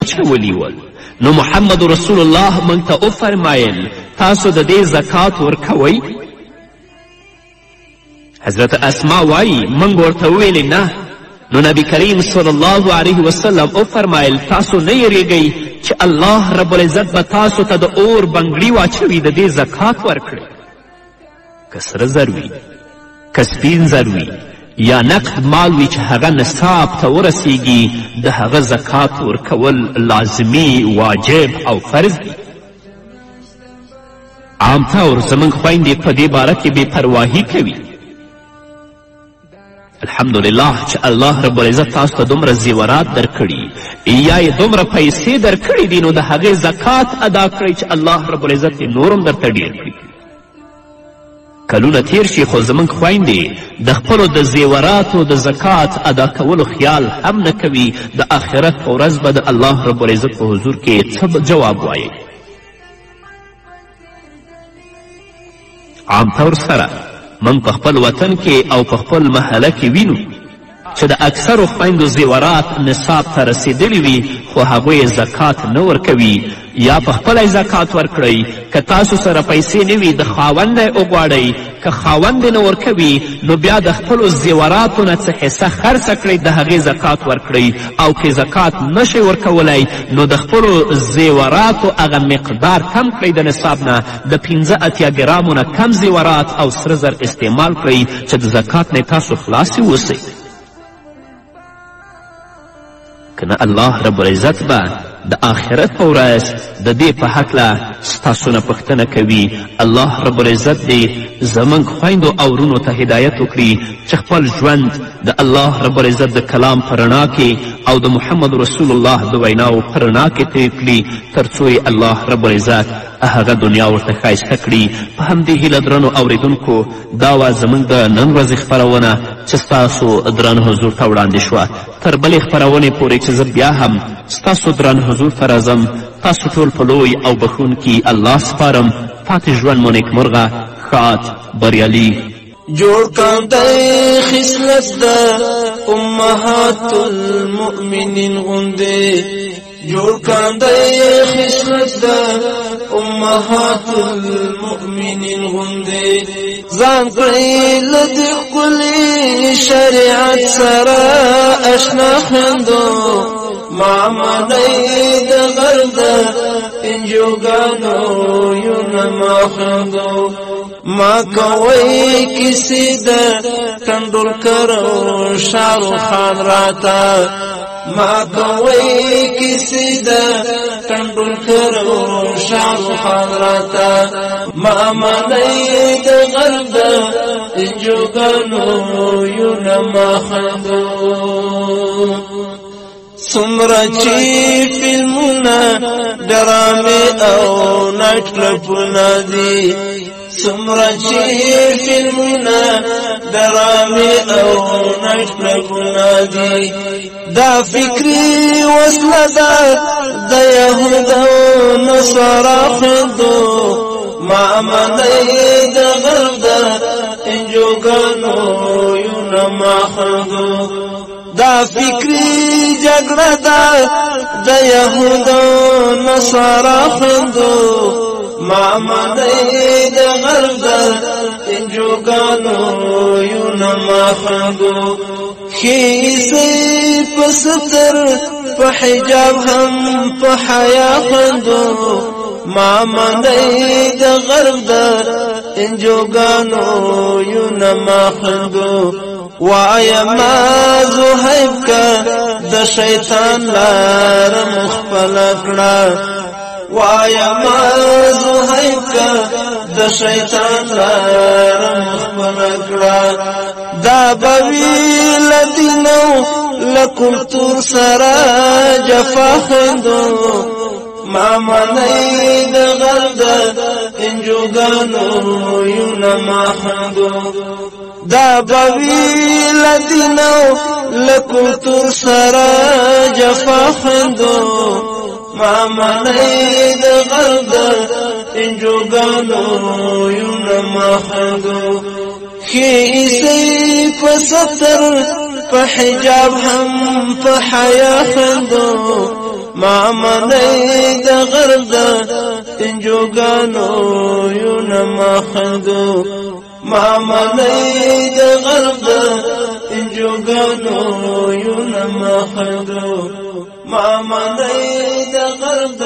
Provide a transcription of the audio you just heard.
چولی ول. نو محمد رسول الله موږ ته وفرمایل تاسو د دې زکات ورکوئ؟ حضرت اسما وایي موږ ورته وویلې نه. نو نبی کریم صلی الله علیه وسلم وفرمایل تاسو نه یریږئ چې الله رب العزت به تاسو ته د اور بنګړي واچوي د دې زکات ورکړئ. که سره زر وي، که سپین زر وي، یا نقد مال وي چې هغه نصاب ته ورسیږي، د هغه زکات ورکول لازمي، واجب او فرض دي. عام طور زموږ خویندې په دې باره کې بې پرواهي کوي. الحمدلله چې الله رب العزت تاسو ته دومره زیورات درکړي یا یې دومره پیسې درکړي دي، نو د هغې زکات ادا کړئ چې الله رب العزت یې نورم درته ډېر کړي. کلونه تیر شي خو زموږ خویندې د خپلو د زیوراتو د زکات ادا کولو خیال هم نه کوي. د آخرت په ورځ به د الله رب العزت په حضور کې څه جواب وایي. عام طور سره من په خپل وطن کې او په خپل محله کې وینو چې د اکثرو خویندو زیورات نصاب ته رسیدلی وي خو هغوی زکات نه ورکوي. یا په خپله زکات ورکړئ، که تاسو سره پیسې نه وي د خاوند نه وغواړئ، که خاوند نه ورکوي نو بیا د خپلو زیوراتو نه څه حصه خرڅه کړئ، د هغې زکات ورکړئ. او که زکات نشئ ورکولی نو د خپلو زیوراتو هغه مقدار کم کړئ د نصاب نه، د 85 ګرامو نه کم زیورات او سره زر استعمال کړئ چې د زکات نه تاسو خلاصې اوسئ. کنه الله رب العزت به د آخرت په ورځ د دې په هکله ستاسو نه پوښتنه کوي. الله رب العزت دې زموږ خویندو او ورونو ته هدایت وکړي چې خپل ژوند د الله رب العزت د کلام په رڼا کې او د محمد رسول الله د ویناو په رڼا کې تیر کړي، تر څو یې الله رب العزت هغه دنیا ورته ښایسته کړي. په همدې هیله درنو اوریدونکو دا وه زموږ د نن ورځې خپرونه چې ستاسو دران حضور ته وړاندې شوه. تر بلې خپرونې پورې چې زه بیا هم ستاسو دران حضور ته راځم، تاسو ټول په لوی او بخونکي الله سپارم. پاتې ژوند مو نیکمرغه، ښاد، بریالي. جوړ کاندی خصلت د امهات المؤمنین غوندې، جوړ کاندی خصلت د امهات المؤمنین غوندې، ځان کړئ له دې ښکلي شریعت سره اشنا خویندو، ما منئ د غرد انجوګانو یونه ما خویندو، ما کوئ کسی د تندولکر او شاهرخ خان راته، ما کوئ کسی د تندولکر او شاهرخ خان راته، ما منئ د غرد انجوګانو یونه ما خویندو. څومره چې فلمونه ډرامې او نایټ کلبونه دي، څومره چې فلمونه ډرامې او نایټ کلبونه دي، دا فکري وسله ده د یهود او نصارا خویندو، ما منئ د غرب د انجوګانو یونه ما خویندو. دا فکری جګړه ده د یهودو نصارا خویندو، ما منئ د غرب د انجوګانو یونه ما خویندو. ښې عیسۍ په ستر په حجاب هم په حیا خویندو، ما منئ د غرب د انجوګانو یونه ما خویندو. وایا ما زهیب کا د شیطان لار مخفل کړه، وایا ما زهیب کا د شیطان لار مخفل کړه، دا بوی لدینو لکلتور سره جفا خویندو، ما منئ د غرب د انجوګانو یونه ما خویندو. دا بوی لدینو لکلتور سره جفا خویندو، ما منئ د غرب د انجوګانو یونه ما خویندو. ښې عیسۍ په ستر په حجاب هم په حیا خویندو، ما منی د غرب د انجوګانو یو نما خندو ما منی د غرب د انجوګانو یو نما خندو ما منی د غرب د